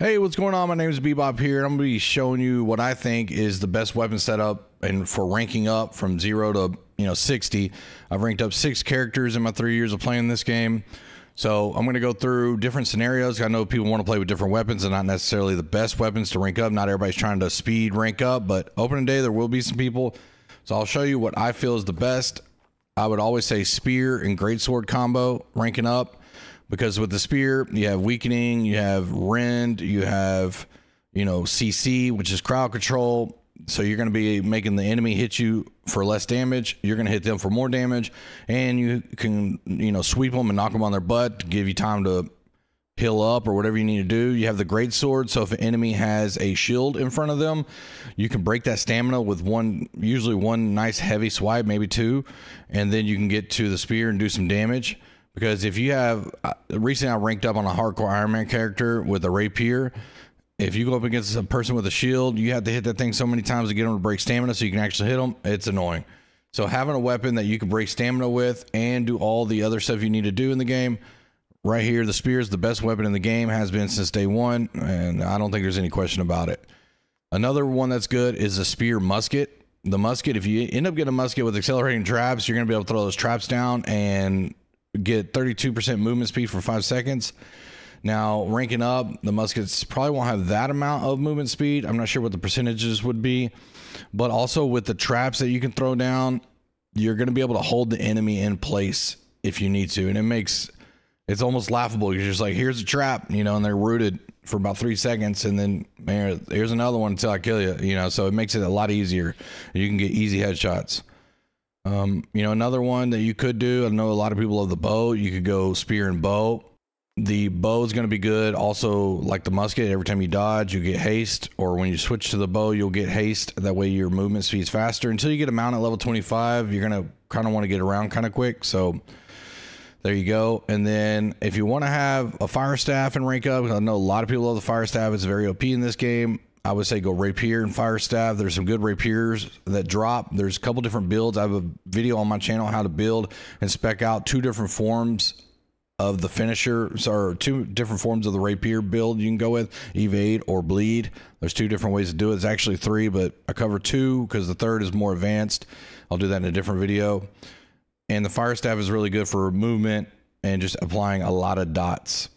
Hey, what's going on? My name is Bebop here. I'm going to be showing you what I think is the best weapon setup and for ranking up from 0 to 60. I've ranked up 6 characters in my 3 years of playing this game. So I'm going to go through different scenarios. I know people want to play with different weapons and not necessarily the best weapons to rank up. Not everybody's trying to speed rank up, but opening day there will be some people. So I'll show you what I feel is the best. I would always say spear and greatsword combo ranking up. Because with the spear, you have weakening, you have rend, you have, CC, which is crowd control. So you're going to be making the enemy hit you for less damage. You're going to hit them for more damage. And you can, sweep them and knock them on their butt to give you time to heal up or whatever you need to do. You have the greatsword. So if an enemy has a shield in front of them, you can break that stamina with usually one nice heavy swipe, maybe 2. And then you can get to the spear and do some damage. Because if you have, recently I ranked up on a hardcore Iron Man character with a rapier. If you go up against a person with a shield, you have to hit that thing so many times to get them to break stamina so you can actually hit them. It's annoying. So having a weapon that you can break stamina with and do all the other stuff you need to do in the game, right here, the spear is the best weapon in the game, has been since day one, and I don't think there's any question about it. Another one that's good is the spear musket. The musket, if you end up getting a musket with accelerating traps, you're going to be able to throw those traps down and get 32% movement speed for 5 seconds. Now, ranking up, the muskets probably won't have that amount of movement speed. I'm not sure what the percentages would be, but also with the traps that you can throw down, you're going to be able to hold the enemy in place if you need to. And it's almost laughable. You're just like, here's a trap, and they're rooted for about 3 seconds. And then, man, here's another one until I kill you, so it makes it a lot easier. You can get easy headshots. Another one that you could do, I know a lot of people love the bow. You could go spear and bow. The bow is going to be good. Also, like the musket, every time you dodge, you get haste, or when you switch to the bow, you'll get haste. That way your movement speed is faster. Until you get a mount at level 25, you're going to kind of want to get around kind of quick. So there you go. And then if you want to have a fire staff and rank up, I know a lot of people love the fire staff. It's very OP in this game. I would say go rapier and fire staff. There's some good rapiers that drop. There's a couple different builds. I have a video on my channel how to build and spec out 2 different forms of the finisher, or 2 different forms of the rapier build you can go with, evade or bleed. There's 2 different ways to do it. It's actually 3, but I cover 2 because the 3rd is more advanced. I'll do that in a different video. And the fire staff is really good for movement and just applying a lot of dots.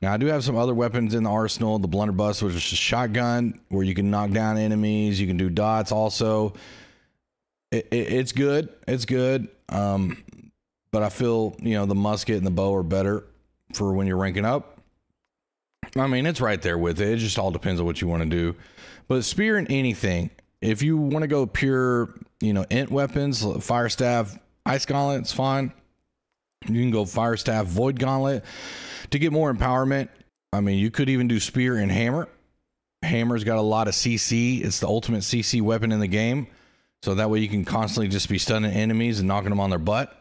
Now, I do have some other weapons in the arsenal. The blunderbuss, which is a shotgun where you can knock down enemies. You can do dots also. It's good. It's good. But I feel, the musket and the bow are better for when you're ranking up. I mean, it's right there with it. It just all depends on what you want to do. But spear and anything, if you want to go pure, int weapons, fire staff, ice gauntlet, it's fine. You can go fire staff, void gauntlet. To get more empowerment, I mean, you could even do spear and hammer. Hammer's got a lot of CC. It's the ultimate CC weapon in the game. So that way you can constantly just be stunning enemies and knocking them on their butt.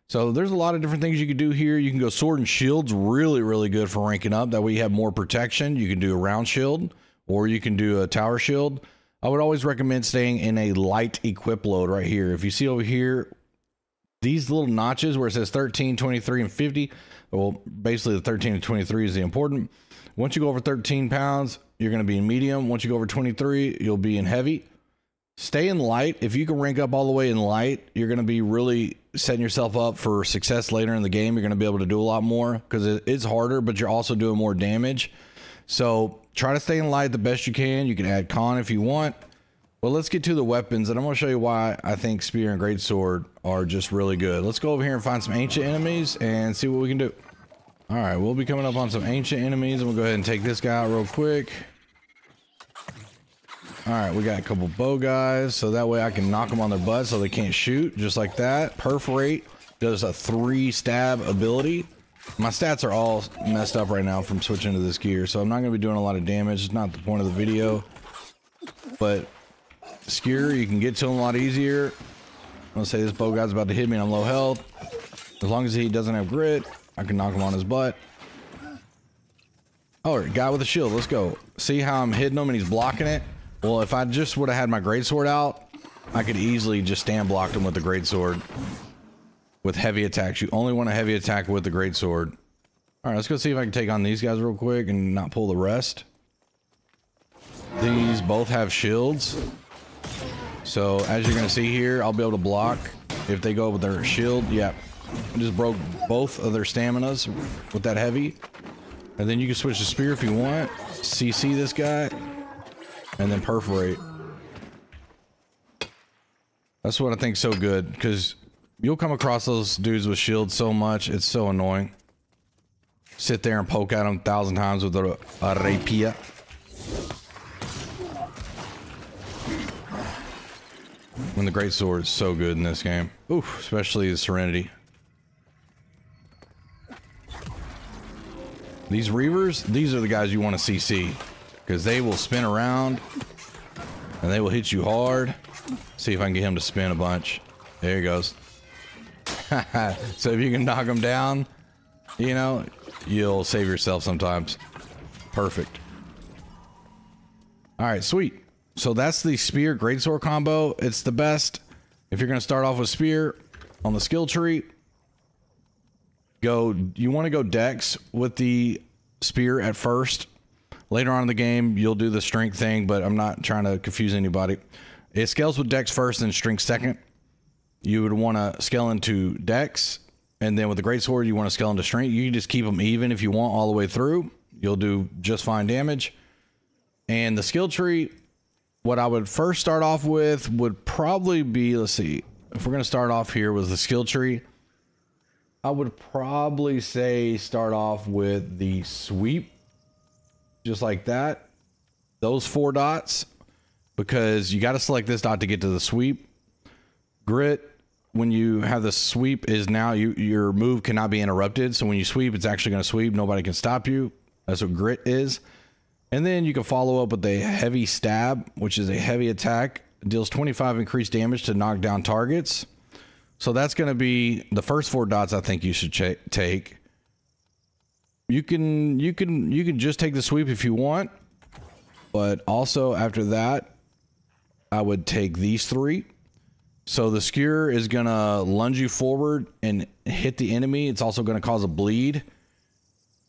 So there's a lot of different things you could do here. You can go sword and shield's really, really good for ranking up. That way you have more protection. You can do a round shield or you can do a tower shield. I would always recommend staying in a light equip load right here. If you see over here, these little notches where it says 13, 23, and 50, well, basically the 13 and 23 is the important. Once you go over 13 pounds, you're going to be in medium. Once you go over 23, you'll be in heavy. Stay in light. If you can rank up all the way in light, you're going to be really setting yourself up for success later in the game. You're going to be able to do a lot more because it's harder, but you're also doing more damage. So try to stay in light the best you can. You can add con if you want. Well, let's get to the weapons, and I'm going to show you why I think spear and greatsword are just really good. Let's go over here and find some ancient enemies and see what we can do. All right, we'll be coming up on some ancient enemies, and we'll go ahead and take this guy out real quick. All right, we got a couple bow guys, so that way I can knock them on their butt so they can't shoot, just like that. Perforate does a 3 stab ability. My stats are all messed up right now from switching to this gear, so I'm not going to be doing a lot of damage. It's not the point of the video, but skewer, you can get to him a lot easier. Let's say this bow guy's about to hit me and I'm low health. As long as he doesn't have grit, I can knock him on his butt. Oh, guy with a shield, let's go. See how I'm hitting him and he's blocking it? Well, if I just would have had my greatsword out, I could easily just stand block him with the greatsword. With heavy attacks, you only want a heavy attack with the greatsword. All right, let's go see if I can take on these guys real quick and not pull the rest. These both have shields. So as you're going to see here, I'll be able to block if they go with their shield. Yeah, I just broke both of their staminas with that heavy. And then you can switch to spear if you want. CC this guy. And then perforate. That's what I think's so good, because you'll come across those dudes with shields so much, it's so annoying. Sit there and poke at them 1,000 times with a rapier. When the greatsword is so good in this game. Oof, especially the Serenity. These Reavers, these are the guys you want to CC, because they will spin around and they will hit you hard. See if I can get him to spin a bunch. There he goes. So if you can knock him down, you know, you'll save yourself sometimes. Perfect. All right, sweet. So that's the spear greatsword combo. It's the best. If you're going to start off with spear on the skill tree, you want to go dex with the spear at first. Later on in the game, you'll do the strength thing, but I'm not trying to confuse anybody. It scales with dex first and strength second. You would want to scale into dex, and then with the greatsword, you want to scale into strength. You can just keep them even if you want all the way through. You'll do just fine damage. And the skill tree, what I would first start off with would probably be, let's see, if we're going to start off here with the skill tree, I would probably say start off with the sweep, just like that. Those 4 dots, because you got to select this dot to get to the sweep. Grit, when you have the sweep, is now your move cannot be interrupted. So when you sweep, it's actually going to sweep. Nobody can stop you. That's what grit is. And then you can follow up with a heavy stab, which is a heavy attack. It deals 25 increased damage to knock down targets. So that's going to be the first 4 dots I think you should take. You can just take the sweep if you want, but also after that, I would take these 3. So the skewer is going to lunge you forward and hit the enemy. It's also going to cause a bleed.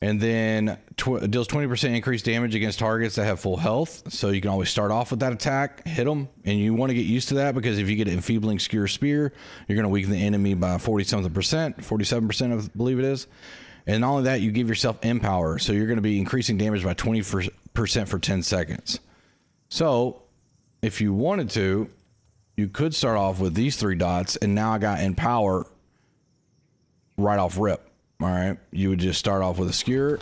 And then it deals 20% increased damage against targets that have full health. So you can always start off with that attack, hit them, and you want to get used to that, because if you get an enfeebling skewer spear, you're going to weaken the enemy by 40-something percent, 47% I believe it is. And not only that, you give yourself empower. So you're going to be increasing damage by 20% for 10 seconds. So if you wanted to, you could start off with these 3 dots, and now I got empower right off rip. All right, you would just start off with a skewer.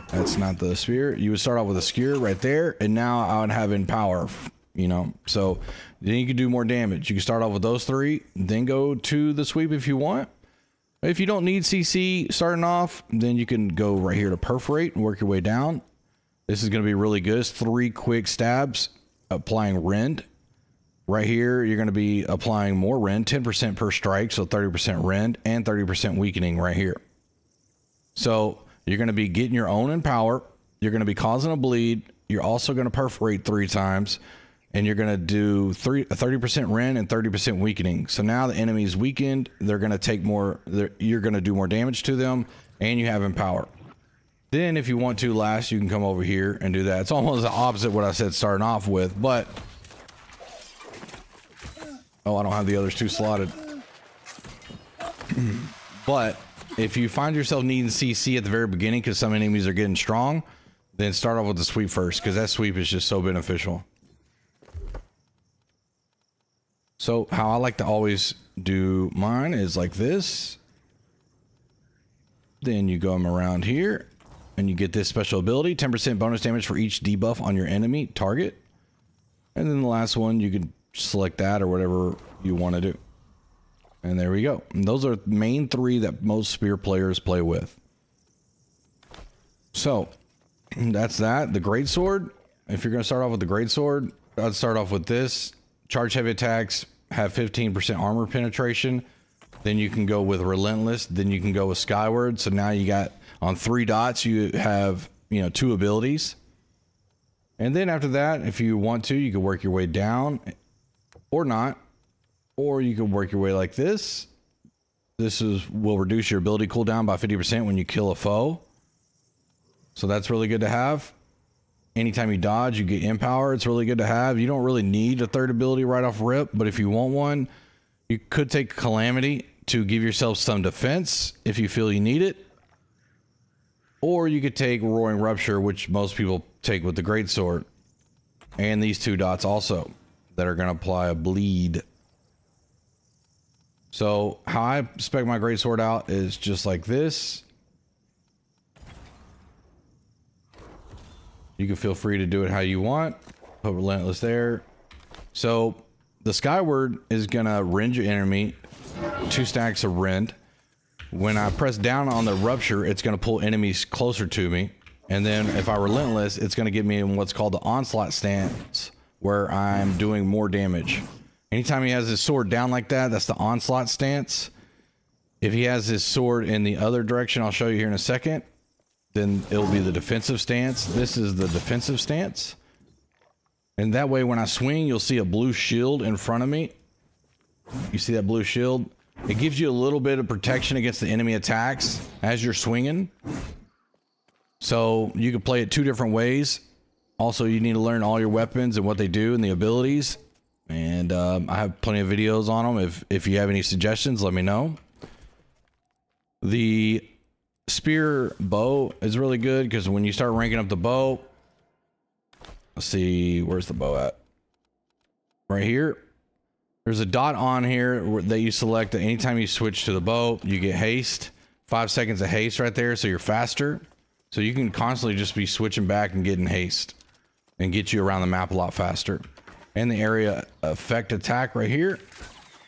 That's not the spear. You would start off with a skewer right there, and now I would have empower, you know. So then you can do more damage. You can start off with those 3, then go to the sweep if you want. If you don't need CC starting off, then you can go right here to perforate and work your way down. This is going to be really good. It's 3 quick stabs, applying rend. Right here, you're going to be applying more rend, 10% per strike, so 30% rend and 30% weakening right here. So you're going to be getting your own empower. You're going to be causing a bleed. You're also going to perforate 3 times, and you're going to do 30% rend and 30% weakening. So now the enemy's weakened. They're going to take more. You're going to do more damage to them, and you have empower. Then if you want to last, you can come over here and do that. It's almost the opposite of what I said starting off with, but... Oh, I don't have the others 2 slotted. But if you find yourself needing CC at the very beginning because some enemies are getting strong, then start off with the sweep first, because that sweep is just so beneficial. So how I like to always do mine is like this. Then you go around here and you get this special ability, 10% bonus damage for each debuff on your enemy target. And then the last one, you can select that or whatever you want to do. And there we go. And those are the main 3 that most spear players play with. So that's that. The greatsword, if you're going to start off with the greatsword, I'd start off with this. Charge heavy attacks have 15% armor penetration. Then you can go with relentless. Then you can go with skyward. So now you got on 3 dots, you have, you know, 2 abilities. And then after that, if you want to, you can work your way down or not, or you can work your way like this. This will reduce your ability cooldown by 50% when you kill a foe. So that's really good to have. anytime you dodge, you get empower. It's really good to have. You don't really need a third ability right off rip, but if you want one, you could take Calamity to give yourself some defense if you feel you need it. Or you could take Roaring Rupture, which most people take with the Greatsword. And these 2 dots also that are going to apply a bleed. So how I spec my Greatsword out is just like this. You can feel free to do it how you want. Put Relentless there. So the Skyward is going to rend your enemy. 2 stacks of rend. When I press down on the Rupture, it's going to pull enemies closer to me. And then if I Relentless, it's going to get me in what's called the Onslaught stance, where I'm doing more damage. Anytime he has his sword down like that, that's the Onslaught stance. If he has his sword in the other direction, I'll show you here in a second, then it'll be the defensive stance. This is the defensive stance. And that way when I swing, you'll see a blue shield in front of me. You see that blue shield? It gives you a little bit of protection against the enemy attacks as you're swinging. So you can play it 2 different ways. Also, you need to learn all your weapons and what they do and the abilities. And I have plenty of videos on them. If you have any suggestions, let me know. The spear bow is really good because when you start ranking up the bow, let's see, where's the bow at? Right here. There's a dot on here that you select that anytime you switch to the bow, you get haste. 5 seconds of haste right there, so you're faster. So you can constantly just be switching back and getting haste and get you around the map a lot faster. And the area effect attack right here.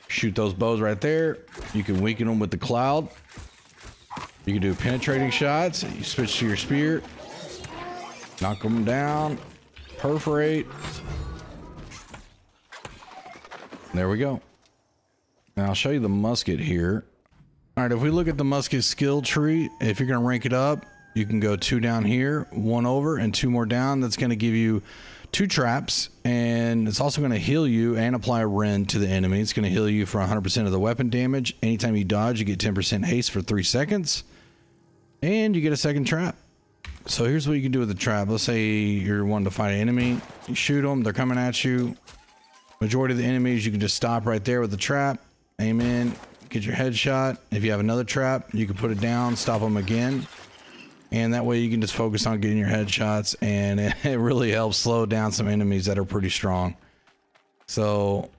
Shoot those bows right there. You can weaken them with the cloud. You can do penetrating shots. You switch to your spear. Knock them down. Perforate. There we go. Now I'll show you the musket here. All right, if we look at the musket skill tree, if you're going to rank it up, you can go 2 down here, 1 over, and 2 more down. That's going to give you 2 traps, and it's also going to heal you and apply a rend to the enemy. It's going to heal you for 100% of the weapon damage. Anytime you dodge, you get 10% haste for 3 seconds, and you get a second trap. So here's what you can do with the trap. Let's say you're wanting to fight an enemy. You shoot them. They're coming at you. Majority of the enemies, you can just stop right there with the trap. Aim in. Get your headshot. If you have another trap, you can put it down. Stop them again. And that way you can just focus on getting your headshots. And it really helps slow down some enemies that are pretty strong. So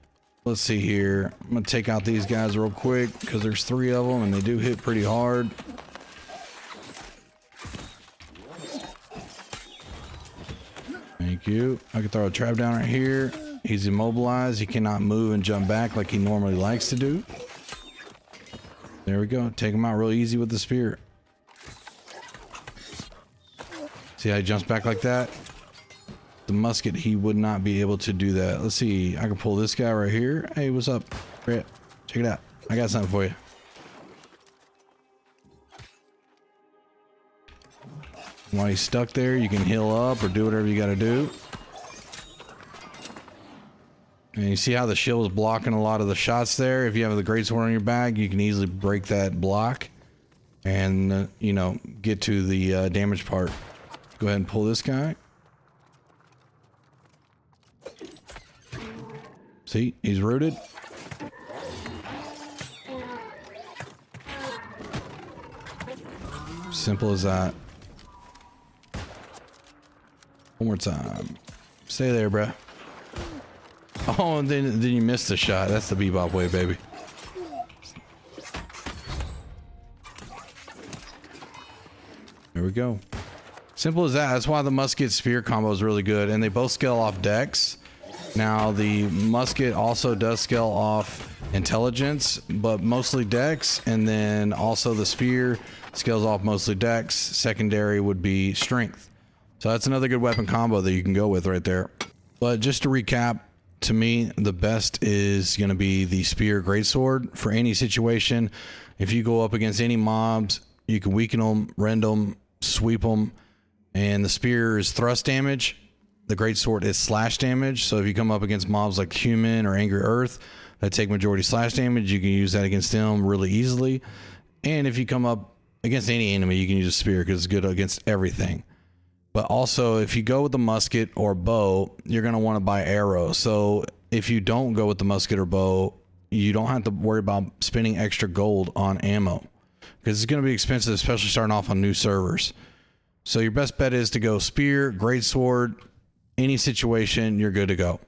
let's see here. I'm going to take out these guys real quick because there's 3 of them and they do hit pretty hard. Thank you. I can throw a trap down right here. He's immobilized. He cannot move and jump back like he normally likes to do. There we go. Take him out real easy with the spear. See how he jumps back like that? The musket, he would not be able to do that. Let's see. I can pull this guy right here. Hey, what's up? Check it out. I got something for you. While he's stuck there, you can heal up or do whatever you got to do. And you see how the shield is blocking a lot of the shots there. If you have the Greatsword on your bag, you can easily break that block and, you know, get to the damage part. Go ahead and pull this guy. See, he's rooted. Simple as that. One more time. Stay there, bruh. Oh, and then you missed the shot. That's the bebop way, baby. There we go. Simple as that. That's why the musket spear combo is really good, and they both scale off dex. Now the musket also does scale off intelligence, but mostly dex, and then also the spear scales off mostly dex. Secondary would be strength. So that's another good weapon combo that you can go with right there. But just to recap, to me, the best is going to be the spear greatsword for any situation. If you go up against any mobs, you can weaken them, rend them, sweep them, and the spear is thrust damage. The greatsword is slash damage. So if you come up against mobs like human or angry earth that take majority slash damage, you can use that against them really easily. And if you come up against any enemy, you can use a spear because it's good against everything. But also, if you go with the musket or bow, you're going to want to buy arrows. So if you don't go with the musket or bow, you don't have to worry about spending extra gold on ammo, because it's going to be expensive, especially starting off on new servers. So your best bet is to go spear, greatsword, any situation, you're good to go.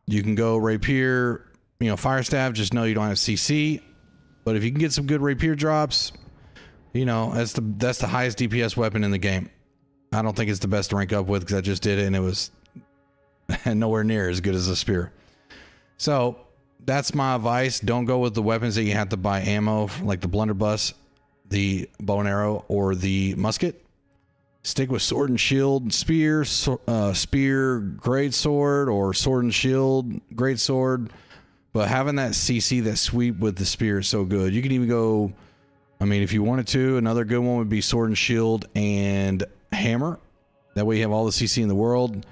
You can go rapier, you know, fire staff, just know you don't have CC. But if you can get some good rapier drops, you know, that's the highest DPS weapon in the game. I don't think it's the best to rank up with, because I just did it and it was nowhere near as good as a spear. So that's my advice. Don't go with the weapons that you have to buy ammo, like the blunderbuss, the bow and arrow, or the musket. Stick with sword and shield, spear, spear, great sword, or sword and shield, great sword. But having that CC, that sweep with the spear is so good. You can even go, I mean, if you wanted to, another good one would be sword and shield and hammer. That way you have all the CC in the world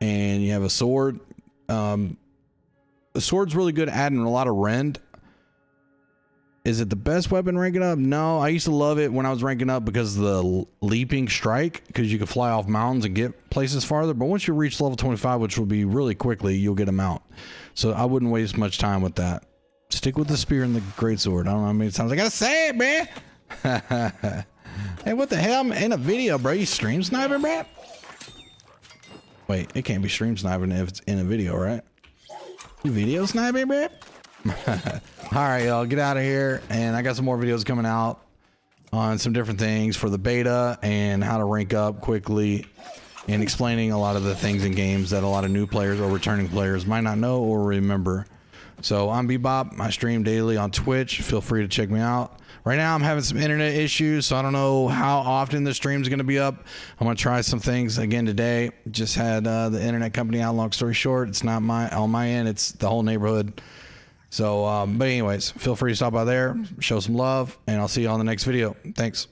and you have a sword. The sword's really good at adding a lot of rend. Is it the best weapon ranking up? No, I used to love it when I was ranking up because of the leaping strike, because you could fly off mountains and get places farther. But once you reach level 25, which will be really quickly, you'll get them out. So I wouldn't waste much time with that. Stick with the spear and the greatsword. I don't know how many times I gotta say it, man. Hey, what the hell? I'm in a video, bro. You stream sniping, bro? Wait, it can't be stream sniping if it's in a video, right? You video sniping, bro? All right, y'all, get out of here. And I got some more videos coming out on some different things for the beta and how to rank up quickly, and explaining a lot of the things in games that a lot of new players or returning players might not know or remember. So I'm Bebop. I stream daily on Twitch. Feel free to check me out. Right now I'm having some internet issues, so I don't know how often the stream's going to be up. I'm going to try some things again today. Just had the internet company out. Long story short, it's not on my end. It's the whole neighborhood. So, but anyways, feel free to stop by there, show some love, and I'll see you on the next video. Thanks.